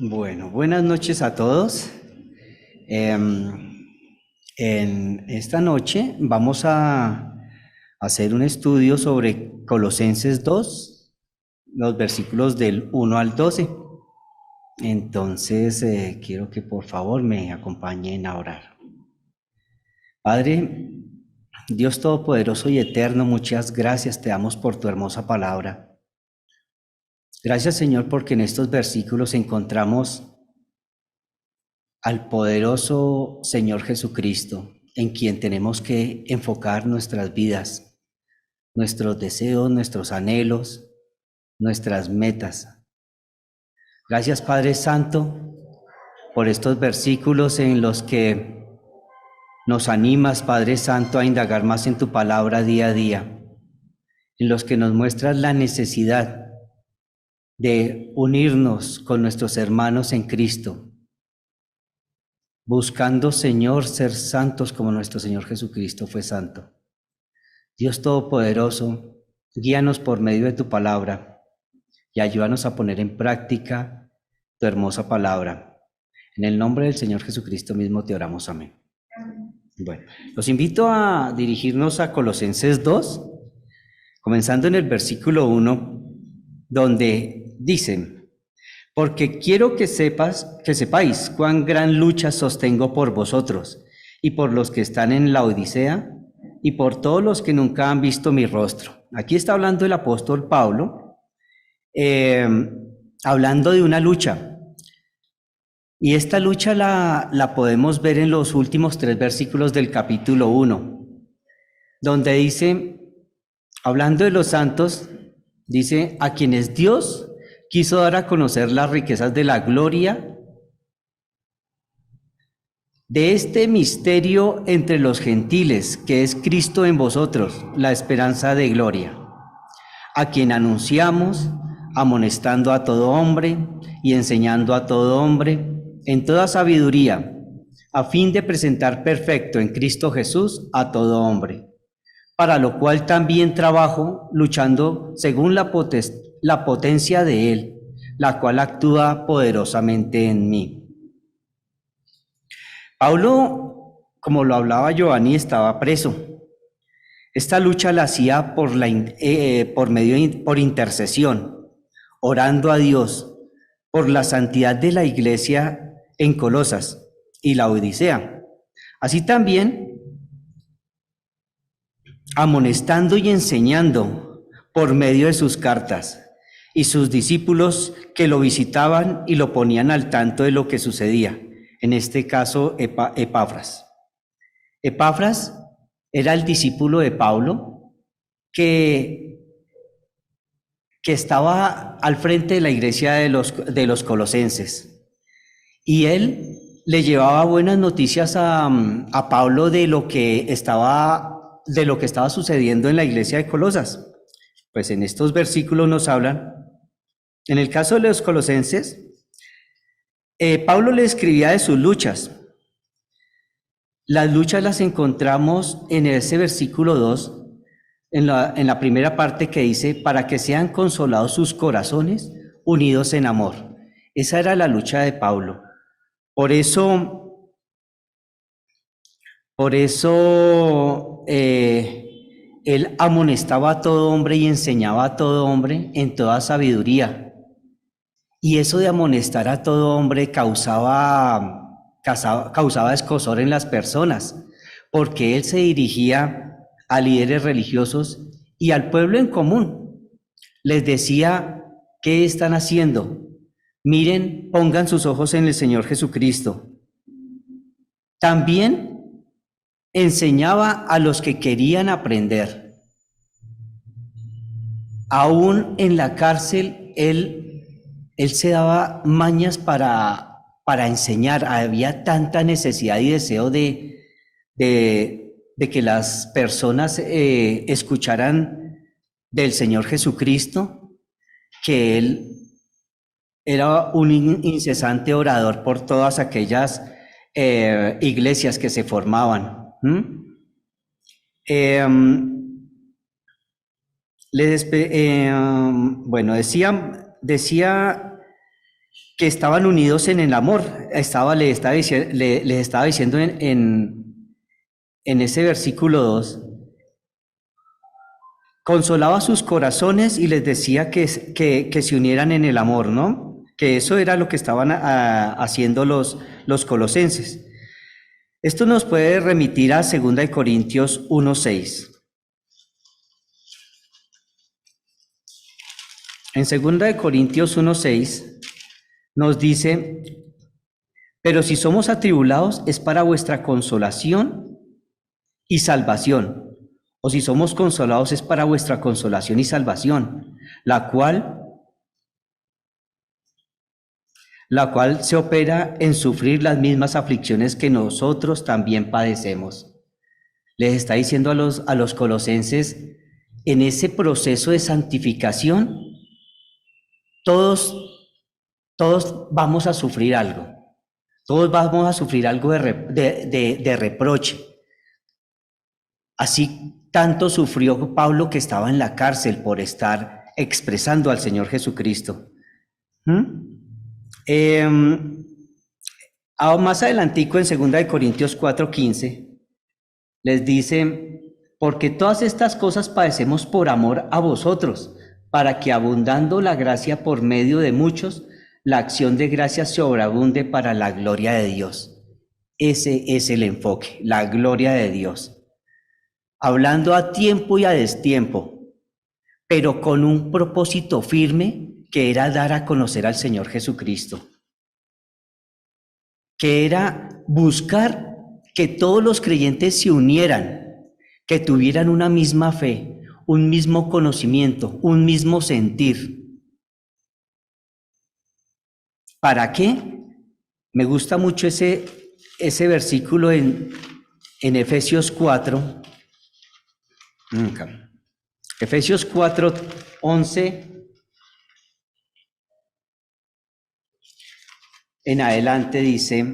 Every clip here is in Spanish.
Bueno, buenas noches a todos. En esta noche vamos a hacer un estudio sobre Colosenses 2, los versículos del 1 al 12. Entonces, quiero que por favor me acompañen a orar. Padre, Dios Todopoderoso y Eterno, muchas gracias te damos por tu hermosa palabra. Gracias, Señor, porque en estos versículos encontramos al poderoso Señor Jesucristo, en quien tenemos que enfocar nuestras vidas, nuestros deseos, nuestros anhelos, nuestras metas. Gracias, Padre Santo, por estos versículos en los que nos animas, Padre Santo, a indagar más en tu palabra día a día, en los que nos muestras la necesidad de unirnos con nuestros hermanos en Cristo, buscando, Señor, ser santos como nuestro Señor Jesucristo fue santo. Dios Todopoderoso, guíanos por medio de tu palabra y ayúdanos a poner en práctica tu hermosa palabra. En el nombre del Señor Jesucristo mismo te oramos. Amén. Bueno, los invito a dirigirnos a Colosenses 2, comenzando en el versículo 1, donde dicen: porque quiero que sepáis cuán gran lucha sostengo por vosotros y por los que están en la Odisea y por todos los que nunca han visto mi rostro. Aquí está hablando el apóstol Pablo, hablando de una lucha. Y esta lucha la podemos ver en los últimos 3 versículos del capítulo 1, donde dice, hablando de los santos, dice: a quienes Dios quiso dar a conocer las riquezas de la gloria de este misterio entre los gentiles, que es Cristo en vosotros, la esperanza de gloria, a quien anunciamos, amonestando a todo hombre y enseñando a todo hombre en toda sabiduría, a fin de presentar perfecto en Cristo Jesús a todo hombre, para lo cual también trabajo, luchando según la potencia de Él, la cual actúa poderosamente en mí. Pablo, como lo hablaba Giovanni, estaba preso. Esta lucha la hacía por intercesión, orando a Dios por la santidad de la iglesia en Colosas y la Odisea. Así también amonestando y enseñando por medio de sus cartas y sus discípulos que lo visitaban y lo ponían al tanto de lo que sucedía. En este caso, Epafras. Epafras era el discípulo de Pablo que estaba al frente de la iglesia de los colosenses. Y él le llevaba buenas noticias a Pablo de lo que estaba sucediendo en la iglesia de Colosas. Pues en estos versículos nos hablan, en el caso de los colosenses, Pablo le escribía de sus luchas. Las luchas las encontramos en ese versículo 2, en la primera parte que dice: para que sean consolados sus corazones, unidos en amor. Esa era la lucha de Pablo. Por eso, él amonestaba a todo hombre y enseñaba a todo hombre en toda sabiduría. Y eso de amonestar a todo hombre causaba escozor en las personas, porque él se dirigía a líderes religiosos y al pueblo en común. Les decía: ¿qué están haciendo? Miren, pongan sus ojos en el Señor Jesucristo. También enseñaba a los que querían aprender. Aún en la cárcel, él se daba mañas para enseñar. Había tanta necesidad y deseo de que las personas escucharan del Señor Jesucristo, que él era un incesante orador por todas aquellas iglesias que se formaban. Bueno, decía que estaban unidos en el amor. Les estaba diciendo en ese versículo 2, consolaba sus corazones y les decía que se unieran en el amor, ¿no? Que eso era lo que estaban haciendo los colosenses. Esto nos puede remitir a 2 Corintios 1:6. En 2 Corintios 1:6 nos dice: pero si somos atribulados es para vuestra consolación y salvación. O si somos consolados es para vuestra consolación y salvación, la cual se opera en sufrir las mismas aflicciones que nosotros también padecemos. Les está diciendo a los colosenses, en ese proceso de santificación, todos vamos a sufrir algo. Todos vamos a sufrir algo de reproche. Así tanto sufrió Pablo, que estaba en la cárcel por estar expresando al Señor Jesucristo. Más adelantico, en 2 Corintios 4:15, les dice: porque todas estas cosas padecemos por amor a vosotros, para que, abundando la gracia por medio de muchos, la acción de gracia sobreabunde para la gloria de Dios. Ese es el enfoque, la gloria de Dios. Hablando a tiempo y a destiempo, pero con un propósito firme, que era dar a conocer al Señor Jesucristo, que era buscar que todos los creyentes se unieran, que tuvieran una misma fe, un mismo conocimiento, un mismo sentir. ¿Para qué? Me gusta mucho ese versículo en Efesios 4. Efesios 4:11 en adelante dice: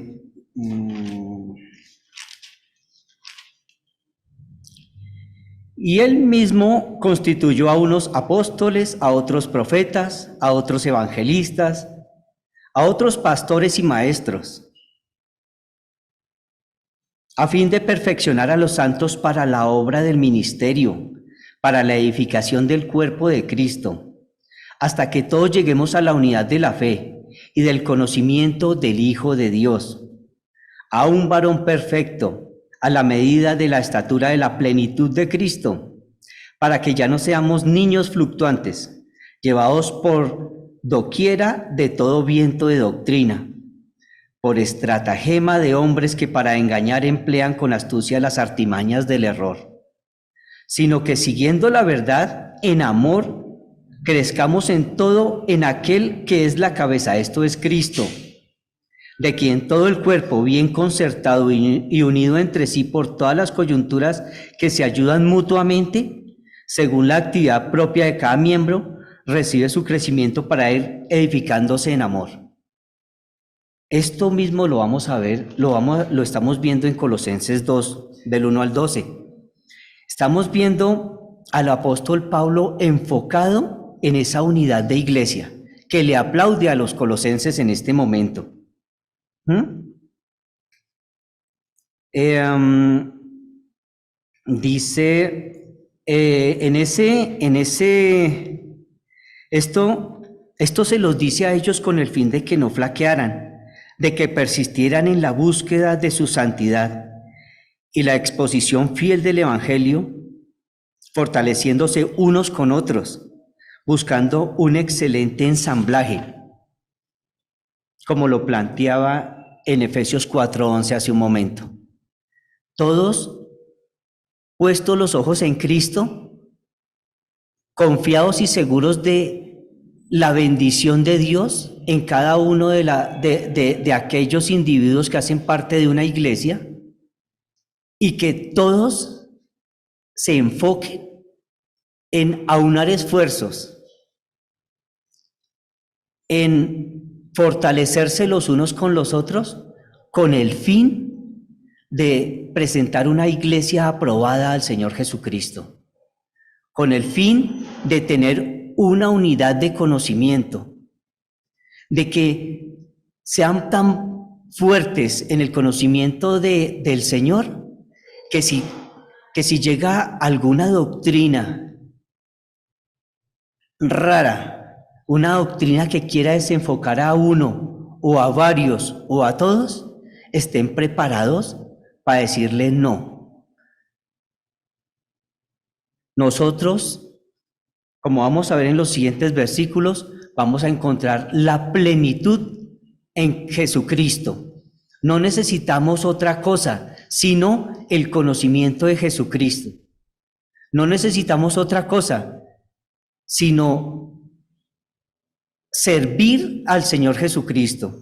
y él mismo constituyó a unos apóstoles, a otros profetas, a otros evangelistas, a otros pastores y maestros, a fin de perfeccionar a los santos para la obra del ministerio, para la edificación del cuerpo de Cristo, hasta que todos lleguemos a la unidad de la fe y del conocimiento del Hijo de Dios, a un varón perfecto, a la medida de la estatura de la plenitud de Cristo, para que ya no seamos niños fluctuantes, llevados por doquiera de todo viento de doctrina, por estratagema de hombres que para engañar emplean con astucia las artimañas del error, sino que, siguiendo la verdad en amor, crezcamos en todo en aquel que es la cabeza, esto es Cristo, de quien todo el cuerpo, bien concertado y unido entre sí por todas las coyunturas que se ayudan mutuamente, según la actividad propia de cada miembro, recibe su crecimiento para ir edificándose en amor. Esto mismo lo vamos a ver, lo estamos viendo en Colosenses 2, del 1 al 12. Estamos viendo al apóstol Pablo enfocado en esa unidad de iglesia, que le aplaude a los colosenses en este momento. Dice, esto se los dice a ellos con el fin de que no flaquearan, de que persistieran en la búsqueda de su santidad y la exposición fiel del Evangelio, fortaleciéndose unos con otros, buscando un excelente ensamblaje, como lo planteaba en Efesios 4:11 hace un momento. Todos, puestos los ojos en Cristo, confiados y seguros de la bendición de Dios en cada uno de aquellos individuos que hacen parte de una iglesia, y que todos se enfoquen en aunar esfuerzos, en fortalecerse los unos con los otros, con el fin de presentar una iglesia aprobada al Señor Jesucristo, con el fin de tener una unidad de conocimiento, de que sean tan fuertes en el conocimiento del Señor, que si llega alguna doctrina rara, una doctrina que quiera desenfocar a uno o a varios o a todos, estén preparados para decirle no. Nosotros, como vamos a ver en los siguientes versículos, vamos a encontrar la plenitud en Jesucristo. No necesitamos otra cosa, sino el conocimiento de Jesucristo. No necesitamos otra cosa, sino servir al Señor Jesucristo,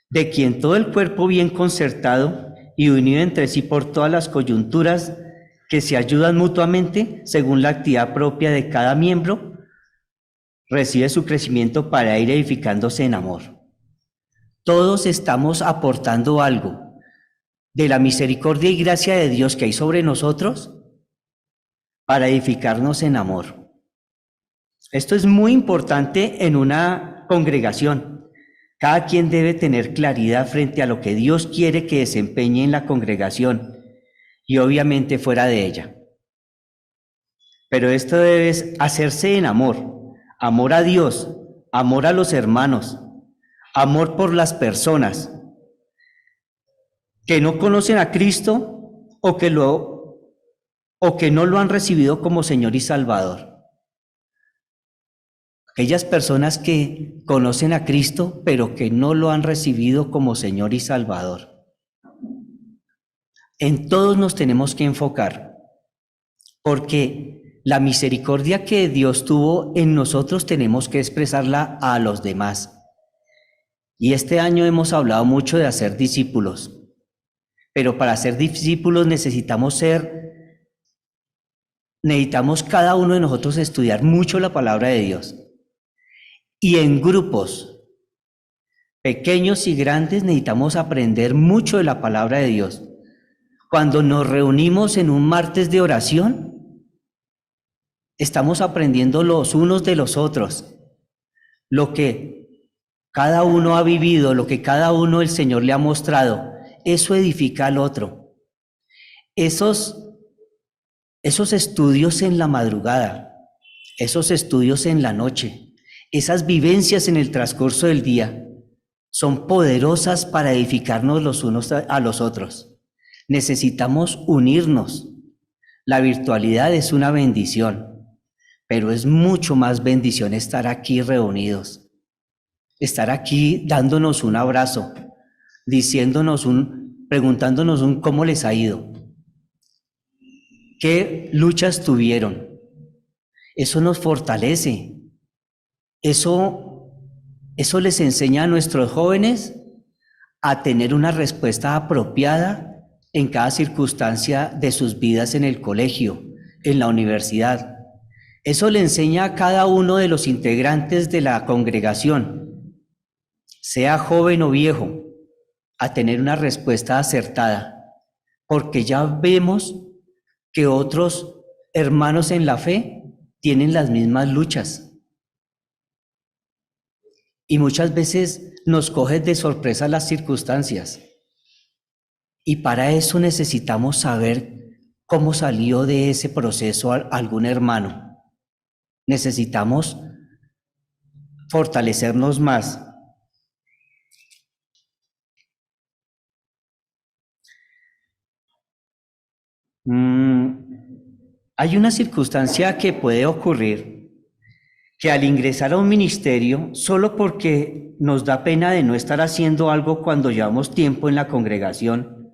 de quien todo el cuerpo bien concertado y unido entre sí por todas las coyunturas que se ayudan mutuamente según la actividad propia de cada miembro, recibe su crecimiento para ir edificándose en amor. Todos estamos aportando algo de la misericordia y gracia de Dios que hay sobre nosotros para edificarnos en amor. Esto es muy importante en una congregación. Cada quien debe tener claridad frente a lo que Dios quiere que desempeñe en la congregación y obviamente fuera de ella. Pero esto debe hacerse en amor, amor a Dios, amor a los hermanos, amor por las personas que no conocen a Cristo o que no lo han recibido como Señor y Salvador. Aquellas personas que conocen a Cristo, pero que no lo han recibido como Señor y Salvador. En todos nos tenemos que enfocar, porque la misericordia que Dios tuvo en nosotros tenemos que expresarla a los demás. Y este año hemos hablado mucho de hacer discípulos, pero para ser discípulos necesitamos cada uno de nosotros estudiar mucho la palabra de Dios. Y en grupos, pequeños y grandes, necesitamos aprender mucho de la palabra de Dios. Cuando nos reunimos en un martes de oración, estamos aprendiendo los unos de los otros. Lo que cada uno ha vivido, lo que cada uno el Señor le ha mostrado, eso edifica al otro. Esos estudios en la madrugada, esos estudios en la noche, esas vivencias en el transcurso del día son poderosas para edificarnos los unos a los otros. Necesitamos unirnos. La virtualidad es una bendición, pero es mucho más bendición estar aquí reunidos, estar aquí dándonos un abrazo, preguntándonos cómo les ha ido, qué luchas tuvieron. Eso nos fortalece. Eso les enseña a nuestros jóvenes a tener una respuesta apropiada en cada circunstancia de sus vidas en el colegio, en la universidad. Eso le enseña a cada uno de los integrantes de la congregación, sea joven o viejo, a tener una respuesta acertada, porque ya vemos que otros hermanos en la fe tienen las mismas luchas. Y muchas veces nos cogen de sorpresa las circunstancias. Y para eso necesitamos saber cómo salió de ese proceso algún hermano. Necesitamos fortalecernos más. Hay una circunstancia que puede ocurrir, que al ingresar a un ministerio, solo porque nos da pena de no estar haciendo algo cuando llevamos tiempo en la congregación,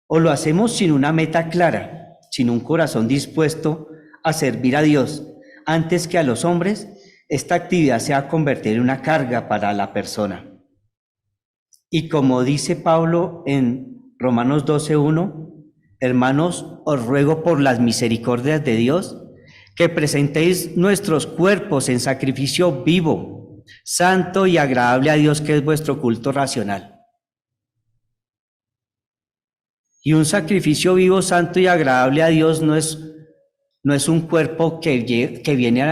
o lo hacemos sin una meta clara, sin un corazón dispuesto a servir a Dios, antes que a los hombres, esta actividad se va a convertir en una carga para la persona. Y como dice Pablo en Romanos 12:1, hermanos, os ruego por las misericordias de Dios, que presentéis nuestros cuerpos en sacrificio vivo, santo y agradable a Dios, que es vuestro culto racional. Y un sacrificio vivo, santo y agradable a Dios no es un cuerpo que viene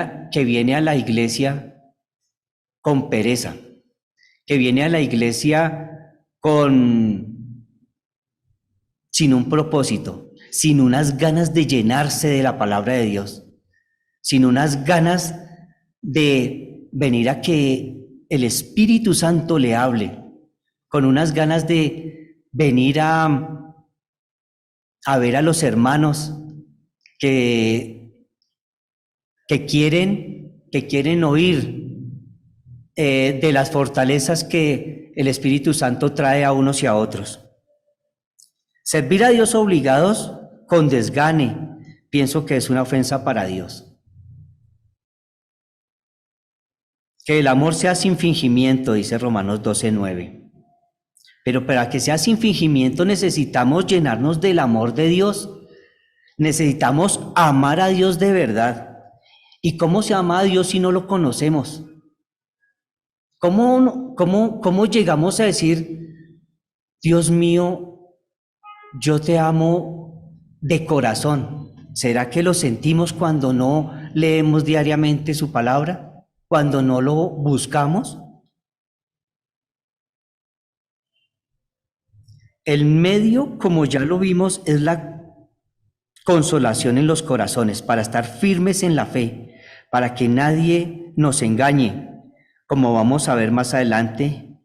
a la iglesia con pereza, que viene a la iglesia sin un propósito, sin unas ganas de llenarse de la palabra de Dios, sin unas ganas de venir a que el Espíritu Santo le hable, con unas ganas de venir a ver a los hermanos que quieren oír de las fortalezas que el Espíritu Santo trae a unos y a otros. Servir a Dios obligados con desgane, pienso que es una ofensa para Dios. Que el amor sea sin fingimiento, dice Romanos 12:9. Pero para que sea sin fingimiento necesitamos llenarnos del amor de Dios. Necesitamos amar a Dios de verdad. ¿Y cómo se ama a Dios si no lo conocemos? ¿Cómo llegamos a decir, Dios mío, yo te amo de corazón? ¿Será que lo sentimos cuando no leemos diariamente su palabra? ¿Cuando no lo buscamos? El medio, como ya lo vimos, es la consolación en los corazones, para estar firmes en la fe, para que nadie nos engañe, como vamos a ver más adelante.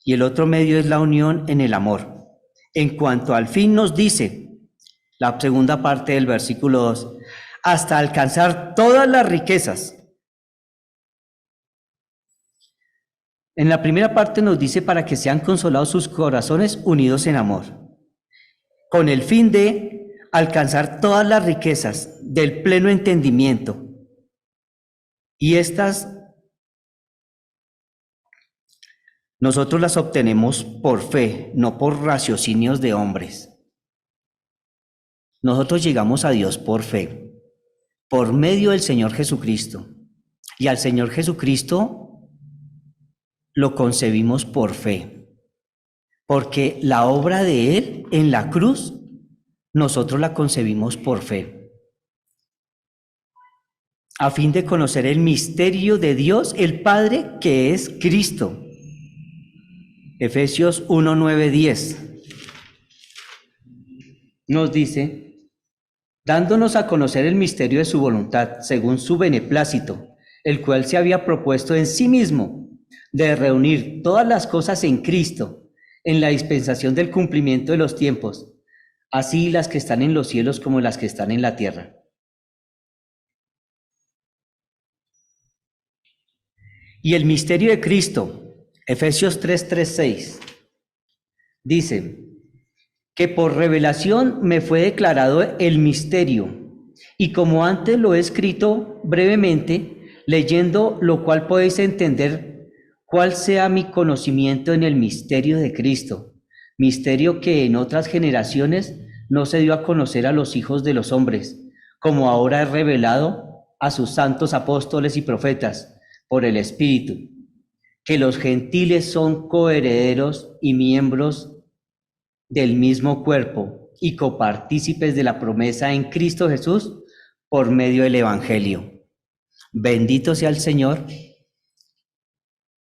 Y el otro medio es la unión en el amor. En cuanto al fin nos dice, la segunda parte del versículo 2, hasta alcanzar todas las riquezas. En la primera parte nos dice para que sean consolados sus corazones unidos en amor, con el fin de alcanzar todas las riquezas del pleno entendimiento. Y estas nosotros las obtenemos por fe, no por raciocinios de hombres. Nosotros llegamos a Dios por fe, por medio del Señor Jesucristo. Y al Señor Jesucristo lo concebimos por fe, porque la obra de Él en la cruz, nosotros la concebimos por fe, a fin de conocer el misterio de Dios, el Padre, que es Cristo. Efesios 1, 9, 10 nos dice, dándonos a conocer el misterio de su voluntad, según su beneplácito, el cual se había propuesto en sí mismo, de reunir todas las cosas en Cristo, en la dispensación del cumplimiento de los tiempos, así las que están en los cielos como las que están en la tierra. Y el misterio de Cristo, Efesios 3:6, dice que por revelación me fue declarado el misterio, y como antes lo he escrito brevemente, leyendo lo cual podéis entender cuál sea mi conocimiento en el misterio de Cristo, misterio que en otras generaciones no se dio a conocer a los hijos de los hombres, como ahora es revelado a sus santos apóstoles y profetas por el Espíritu, que los gentiles son coherederos y miembros del mismo cuerpo y copartícipes de la promesa en Cristo Jesús por medio del Evangelio. Bendito sea el Señor,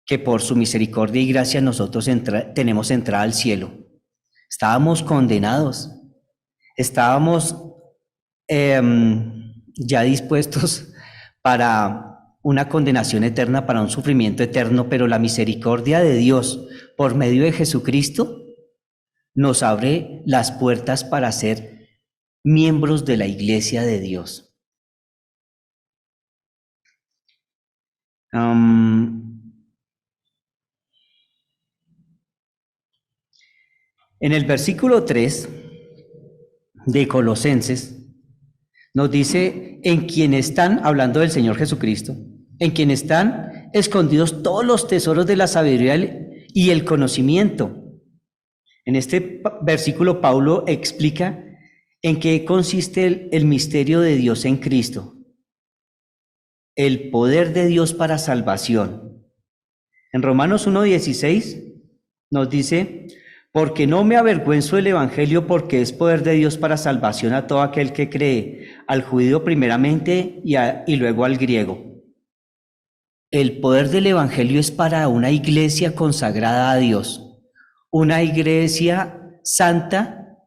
que por su misericordia y gracia nosotros tenemos entrada al cielo. Estábamos condenados, estábamos ya dispuestos para una condenación eterna, para un sufrimiento eterno, pero la misericordia de Dios por medio de Jesucristo nos abre las puertas para ser miembros de la iglesia de Dios. En el versículo 3 de Colosenses nos dice, en quien están, hablando del Señor Jesucristo, en quien están escondidos todos los tesoros de la sabiduría y el conocimiento. En este versículo Pablo explica en qué consiste el misterio de Dios en Cristo, el poder de Dios para salvación. En Romanos 1:16 nos dice, porque no me avergüenzo del Evangelio, porque es poder de Dios para salvación a todo aquel que cree, al judío primeramente y luego al griego. El poder del Evangelio es para una iglesia consagrada a Dios, una iglesia santa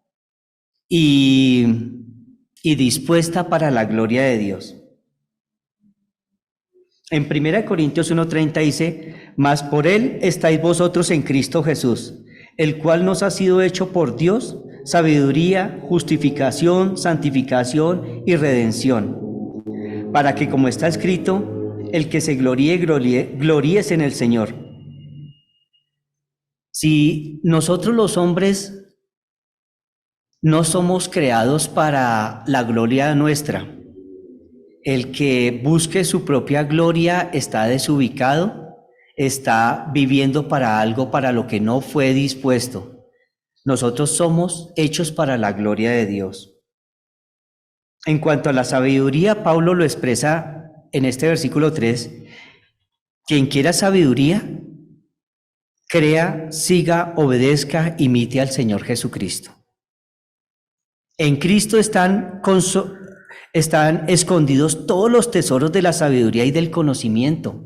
y dispuesta para la gloria de Dios. En 1 Corintios 1:30 dice, mas por él estáis vosotros en Cristo Jesús, el cual nos ha sido hecho por Dios sabiduría, justificación, santificación y redención, para que, como está escrito, el que se gloríese en el Señor. Si nosotros los hombres no somos creados para la gloria nuestra, el que busque su propia gloria está desubicado, está viviendo para algo para lo que no fue dispuesto. Nosotros somos hechos para la gloria de Dios. En cuanto a la sabiduría, Pablo lo expresa en este versículo 3. Quien quiera sabiduría, crea, siga, obedezca, imite al Señor Jesucristo. En Cristo están escondidos todos los tesoros de la sabiduría y del conocimiento.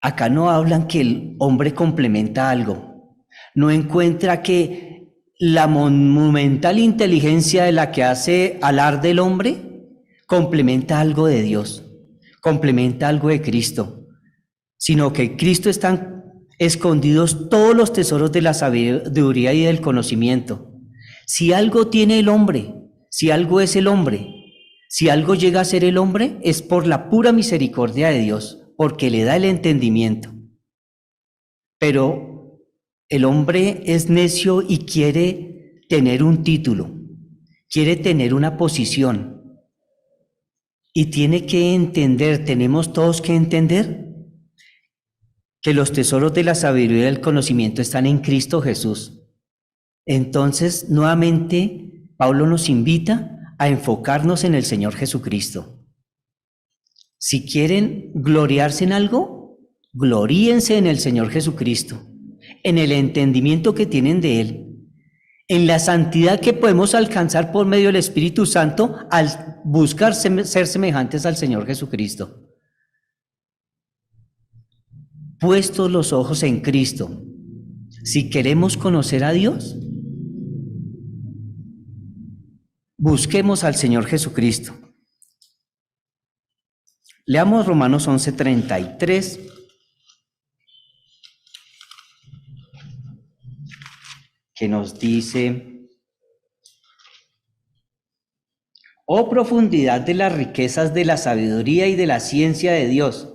Acá no hablan que el hombre complementa algo. No encuentra que la monumental inteligencia de la que hace alarde el hombre complementa algo de Dios, complementa algo de Cristo, sino que en Cristo están escondidos todos los tesoros de la sabiduría y del conocimiento. Si algo tiene el hombre, si algo es el hombre, si algo llega a ser el hombre, es por la pura misericordia de Dios, porque le da el entendimiento. Pero el hombre es necio y quiere tener un título, quiere tener una posición. Y tiene que entender, tenemos todos que entender, que los tesoros de la sabiduría y del conocimiento están en Cristo Jesús. Entonces, nuevamente, Pablo nos invita a enfocarnos en el Señor Jesucristo. Si quieren gloriarse en algo, gloríense en el Señor Jesucristo, en el entendimiento que tienen de Él, en la santidad que podemos alcanzar por medio del Espíritu Santo al buscar ser semejantes al Señor Jesucristo. Puestos los ojos en Cristo, si queremos conocer a Dios, busquemos al Señor Jesucristo. Leamos Romanos 11:33. Que nos dice, oh profundidad de las riquezas de la sabiduría y de la ciencia de Dios,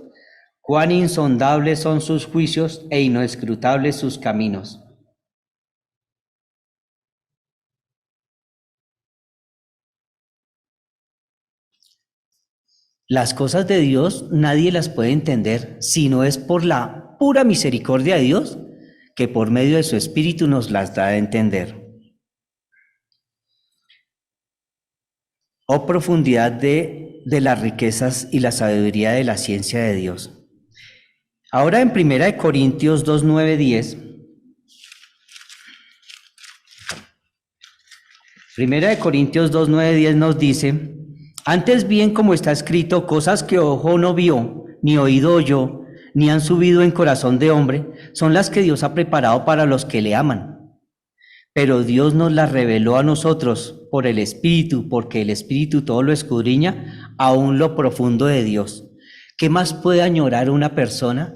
cuán insondables son sus juicios e inescrutables sus caminos. Las cosas de Dios nadie las puede entender si no es por la pura misericordia de Dios, que por medio de su Espíritu nos las da a entender. Oh profundidad de las riquezas y la sabiduría de la ciencia de Dios. Ahora en 1 Corintios 2, 9, 10. 1 Corintios 2, 9, 10 nos dice, antes bien, como está escrito, cosas que ojo no vio, ni oído oyó, ni han subido en corazón de hombre, son las que Dios ha preparado para los que le aman. Pero Dios nos las reveló a nosotros por el Espíritu, porque el Espíritu todo lo escudriña, aún lo profundo de Dios. ¿Qué más puede añorar una persona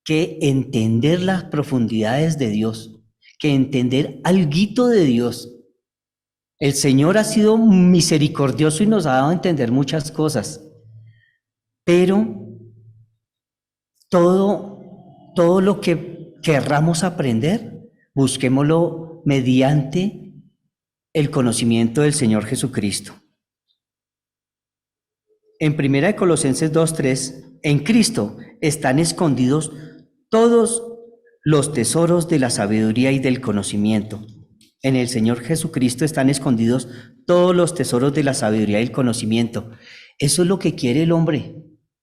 que entender las profundidades de Dios, que entender alguito de Dios? El Señor ha sido misericordioso y nos ha dado a entender muchas cosas, pero todo lo que querramos aprender, busquémoslo mediante el conocimiento del Señor Jesucristo. En 1 Colosenses 2:3, en Cristo están escondidos todos los tesoros de la sabiduría y del conocimiento. En el Señor Jesucristo están escondidos todos los tesoros de la sabiduría y el conocimiento. Eso es lo que quiere el hombre,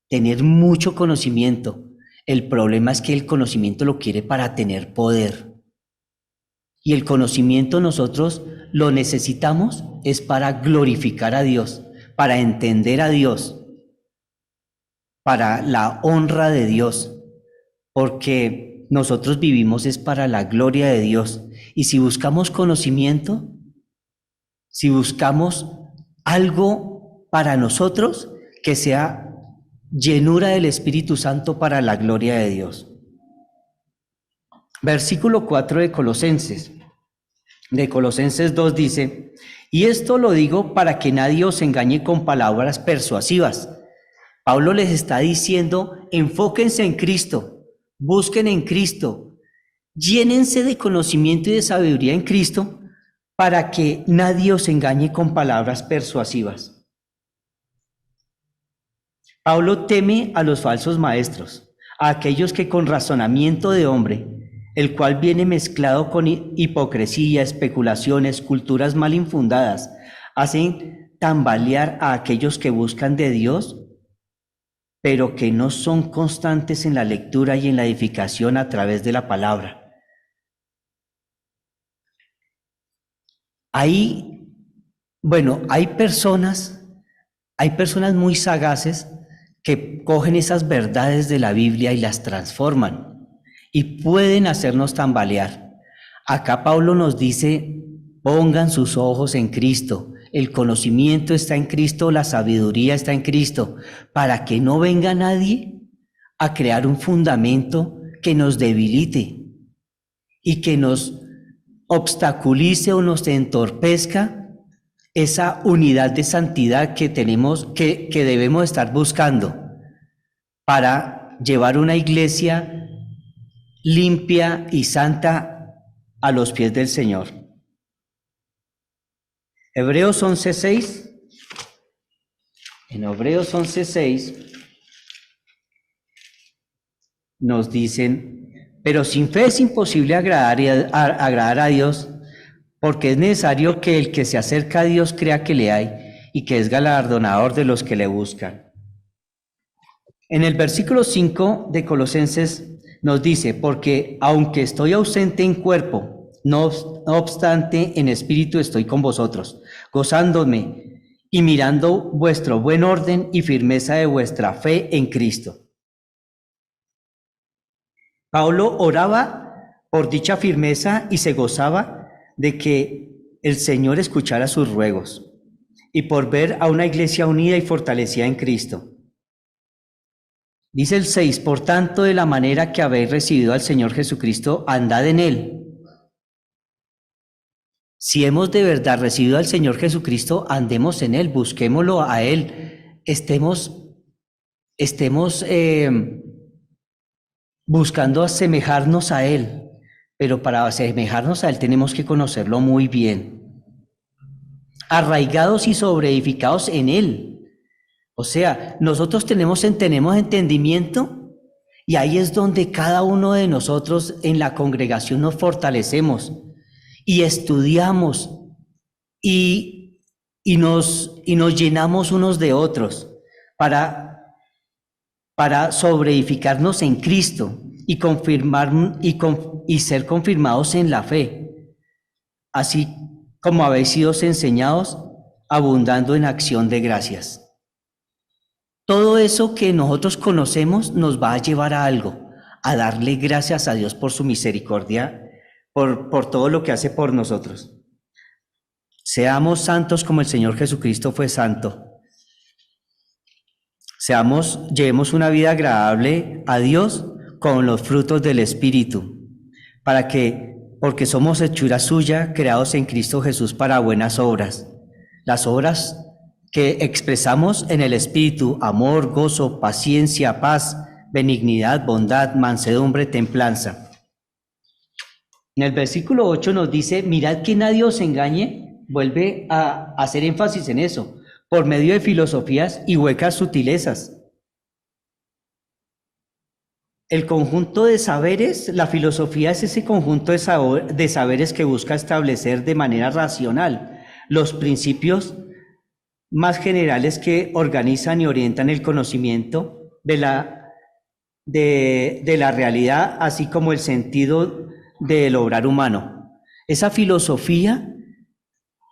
tener mucho conocimiento. El problema es que el conocimiento lo quiere para tener poder. Y el conocimiento nosotros lo necesitamos es para glorificar a Dios, para entender a Dios, para la honra de Dios, porque nosotros vivimos es para la gloria de Dios. Y si buscamos conocimiento, si buscamos algo para nosotros, que sea llenura del Espíritu Santo para la gloria de Dios. Versículo 4 de Colosenses 2 dice: y esto lo digo para que nadie os engañe con palabras persuasivas. Pablo les está diciendo, enfóquense en Cristo, busquen en Cristo, llénense de conocimiento y de sabiduría en Cristo, para que nadie os engañe con palabras persuasivas. Pablo teme a los falsos maestros, a aquellos que con razonamiento de hombre, el cual viene mezclado con hipocresía, especulaciones, culturas mal infundadas, hacen tambalear a aquellos que buscan de Dios, pero que no son constantes en la lectura y en la edificación a través de la palabra. Hay personas muy sagaces que cogen esas verdades de la Biblia y las transforman y pueden hacernos tambalear. Acá Pablo nos dice, pongan sus ojos en Cristo. El conocimiento está en Cristo, la sabiduría está en Cristo, para que no venga nadie a crear un fundamento que nos debilite y que nos obstaculice o nos entorpezca esa unidad de santidad que tenemos, que debemos estar buscando para llevar una iglesia limpia y santa a los pies del Señor. Hebreos 11:6. En Hebreos 11:6 nos dicen, pero sin fe es imposible agradar a Dios, porque es necesario que el que se acerca a Dios crea que le hay y que es galardonador de los que le buscan. En el versículo 5 de Colosenses nos dice, porque aunque estoy ausente en cuerpo, no obstante en espíritu estoy con vosotros, gozándome y mirando vuestro buen orden y firmeza de vuestra fe en Cristo. Pablo oraba por dicha firmeza y se gozaba de que el Señor escuchara sus ruegos y por ver a una iglesia unida y fortalecida en Cristo. Dice el 6, por tanto, de la manera que habéis recibido al Señor Jesucristo, andad en Él. Si hemos de verdad recibido al Señor Jesucristo, andemos en Él, busquémoslo a Él, estemos buscando asemejarnos a Él, pero para asemejarnos a Él tenemos que conocerlo muy bien. Arraigados y sobreedificados en Él. O sea, nosotros tenemos entendimiento y ahí es donde cada uno de nosotros en la congregación nos fortalecemos y estudiamos y nos llenamos unos de otros para sobreedificarnos en Cristo y y ser confirmados en la fe, así como habéis sido enseñados, abundando en acción de gracias. Todo eso que nosotros conocemos nos va a llevar a algo, a darle gracias a Dios por su misericordia, por todo lo que hace por nosotros. Seamos santos como el Señor Jesucristo fue santo. Llevemos una vida agradable a Dios con los frutos del Espíritu, porque somos hechura suya, creados en Cristo Jesús para buenas obras. Las obras que expresamos en el Espíritu: amor, gozo, paciencia, paz, benignidad, bondad, mansedumbre, templanza. En el versículo 8 nos dice, mirad que nadie os engañe, vuelve a hacer énfasis en eso, por medio de filosofías y huecas sutilezas. El conjunto de saberes, la filosofía es ese conjunto de saberes que busca establecer de manera racional los principios más generales que organizan y orientan el conocimiento de la realidad, así como el sentido del obrar humano. Esa filosofía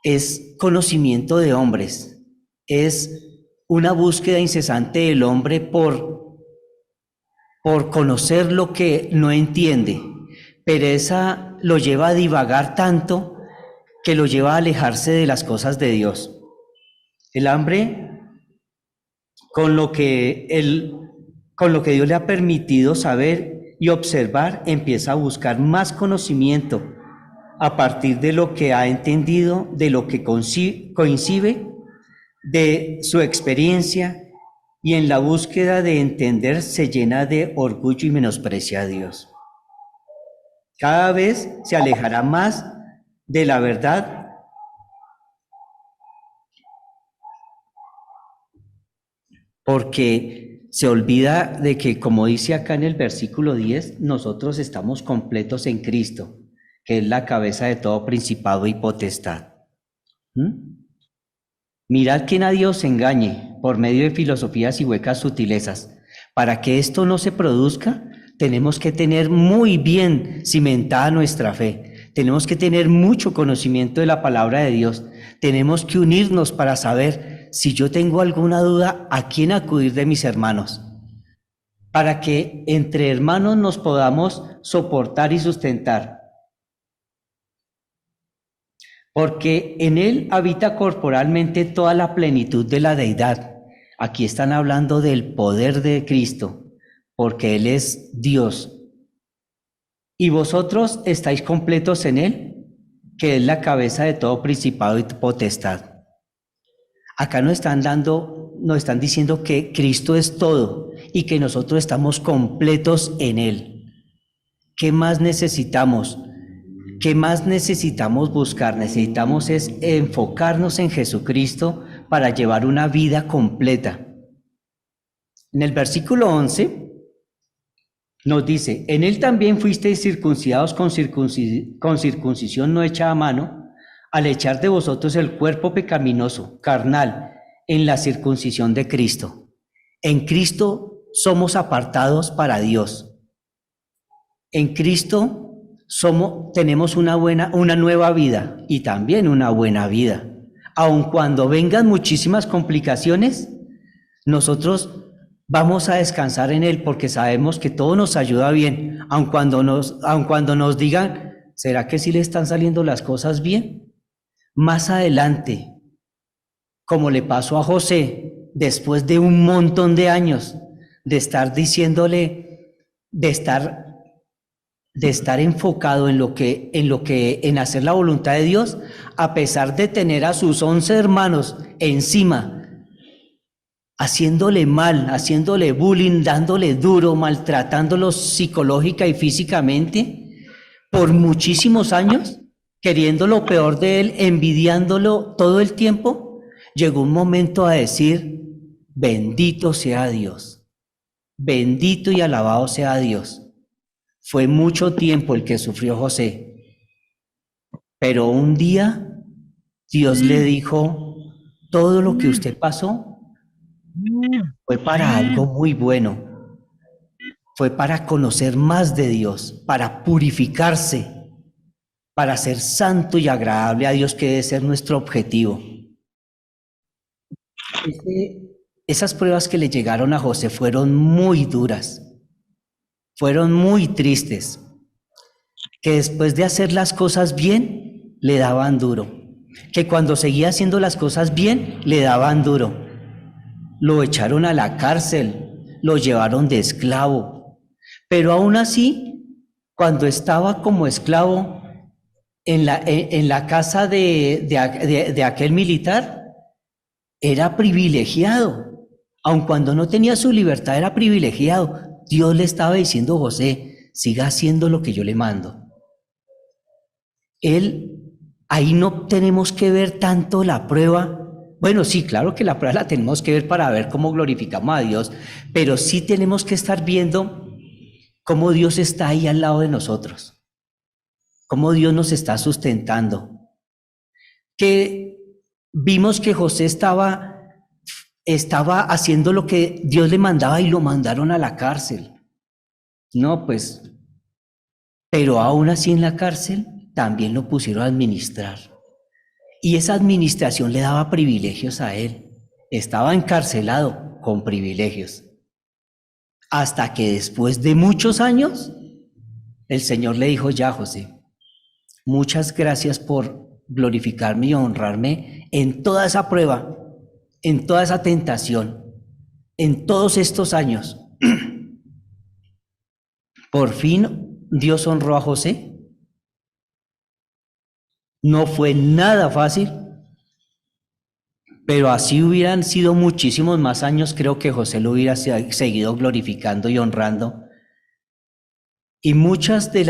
es conocimiento de hombres, es una búsqueda incesante del hombre por por conocer lo que no entiende. Pereza lo lleva a divagar tanto que lo lleva a alejarse de las cosas de Dios. El hambre, con lo que Dios le ha permitido saber y observar, empieza a buscar más conocimiento a partir de lo que ha entendido, de lo que coincide, de su experiencia, y en la búsqueda de entender se llena de orgullo y menosprecia a Dios. Cada vez se alejará más de la verdad porque se olvida de que, como dice acá en el versículo 10, nosotros estamos completos en Cristo, que es la cabeza de todo principado y potestad. Mirad que nadie os engañe por medio de filosofías y huecas sutilezas. Para que esto no se produzca, tenemos que tener muy bien cimentada nuestra fe. Tenemos que tener mucho conocimiento de la palabra de Dios. Tenemos que unirnos para saber si yo tengo alguna duda, a quién acudir de mis hermanos. Para que entre hermanos nos podamos soportar y sustentar. Porque en él habita corporalmente toda la plenitud de la deidad. Aquí están hablando del poder de Cristo, porque él es Dios. Y vosotros estáis completos en él, que es la cabeza de todo principado y potestad. Acá nos están diciendo que Cristo es todo y que nosotros estamos completos en él. ¿Qué más necesitamos? ¿Qué más necesitamos buscar? Necesitamos es enfocarnos en Jesucristo para llevar una vida completa. En el versículo 11 nos dice, en él también fuisteis circuncidados con circuncisión no hecha a mano, al echar de vosotros el cuerpo pecaminoso, carnal, en la circuncisión de Cristo. En Cristo somos apartados para Dios. En Cristo tenemos una nueva vida y también una buena vida. Aun cuando vengan muchísimas complicaciones, nosotros vamos a descansar en él porque sabemos que todo nos ayuda bien. Aun cuando nos digan, ¿será que sí le están saliendo las cosas bien? Más adelante, como le pasó a José, después de un montón de años de estar diciéndole, de estar enfocado en hacer la voluntad de Dios, a pesar de tener a sus 11 hermanos encima, haciéndole mal, haciéndole bullying, dándole duro, maltratándolos psicológica y físicamente, por muchísimos años, queriendo lo peor de él, envidiándolo todo el tiempo, llegó un momento a decir, bendito sea Dios, bendito y alabado sea Dios. Fue mucho tiempo el que sufrió José, pero un día Dios le dijo, todo lo que usted pasó fue para algo muy bueno, fue para conocer más de Dios, para purificarse, para ser santo y agradable a Dios, que debe ser nuestro objetivo. Esas pruebas que le llegaron a José fueron muy duras, fueron muy tristes, que después de hacer las cosas bien, le daban duro, que cuando seguía haciendo las cosas bien, le daban duro. Lo echaron a la cárcel, lo llevaron de esclavo, pero aún así, cuando estaba como esclavo en la casa de aquel militar, era privilegiado. Aun cuando no tenía su libertad, era privilegiado. Dios le estaba diciendo, José, siga haciendo lo que yo le mando. Ahí no tenemos que ver tanto la prueba. Bueno, sí, claro que la prueba la tenemos que ver para ver cómo glorificamos a Dios, pero sí tenemos que estar viendo cómo Dios está ahí al lado de nosotros, cómo Dios nos está sustentando. Que vimos que José estaba haciendo lo que Dios le mandaba y lo mandaron a la cárcel. No, pues, pero aún así en la cárcel también lo pusieron a administrar. Y esa administración le daba privilegios a él. Estaba encarcelado con privilegios. hasta que después de muchos años, el Señor le dijo: ya, José, muchas gracias por glorificarme y honrarme en toda esa prueba, en toda esa tentación, en todos estos años. Por fin Dios honró a José. No fue nada fácil, pero así hubieran sido muchísimos más años, creo que José lo hubiera seguido glorificando y honrando. Y muchos de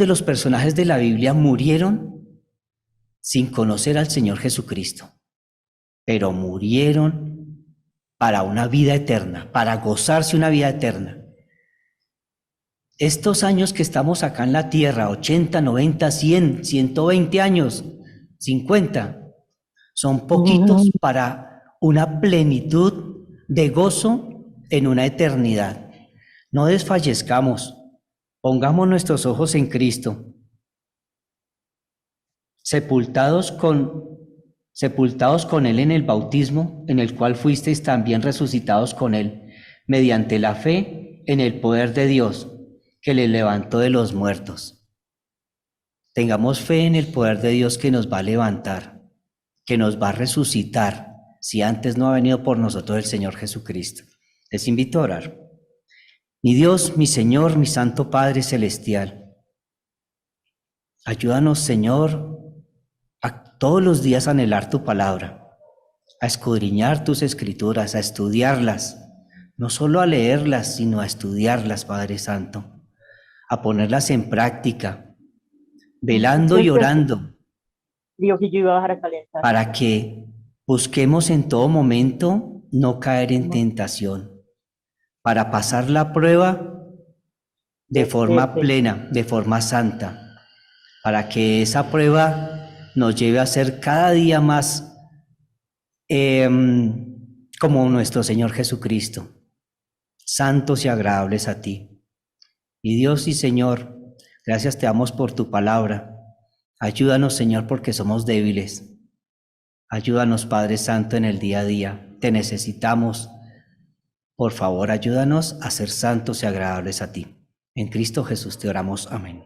los personajes de la Biblia murieron sin conocer al Señor Jesucristo, pero murieron para una vida eterna, para gozarse una vida eterna. Estos años que estamos acá en la tierra, 80, 90, 100, 120 años, 50, son poquitos para una plenitud de gozo en una eternidad. No desfallezcamos, pongamos nuestros ojos en Cristo, sepultados con Él en el bautismo, en el cual fuisteis también resucitados con Él, mediante la fe en el poder de Dios, que le levantó de los muertos. Tengamos fe en el poder de Dios que nos va a levantar, que nos va a resucitar, si antes no ha venido por nosotros el Señor Jesucristo. Les invito a orar. Mi Dios, mi Señor, mi Santo Padre Celestial, ayúdanos, Señor, a todos los días a anhelar tu palabra, a escudriñar tus escrituras, a estudiarlas, no solo a leerlas, sino a estudiarlas, Padre Santo, a ponerlas en práctica, velando y orando, para que busquemos en todo momento no caer en tentación, para pasar la prueba de forma plena, de forma santa, para que esa prueba nos lleve a ser cada día más como nuestro Señor Jesucristo, santos y agradables a ti. Y Dios y Señor, gracias te damos por tu palabra. Ayúdanos, Señor, porque somos débiles. Ayúdanos, Padre Santo, en el día a día. Te necesitamos. Por favor, ayúdanos a ser santos y agradables a ti. En Cristo Jesús te oramos. Amén.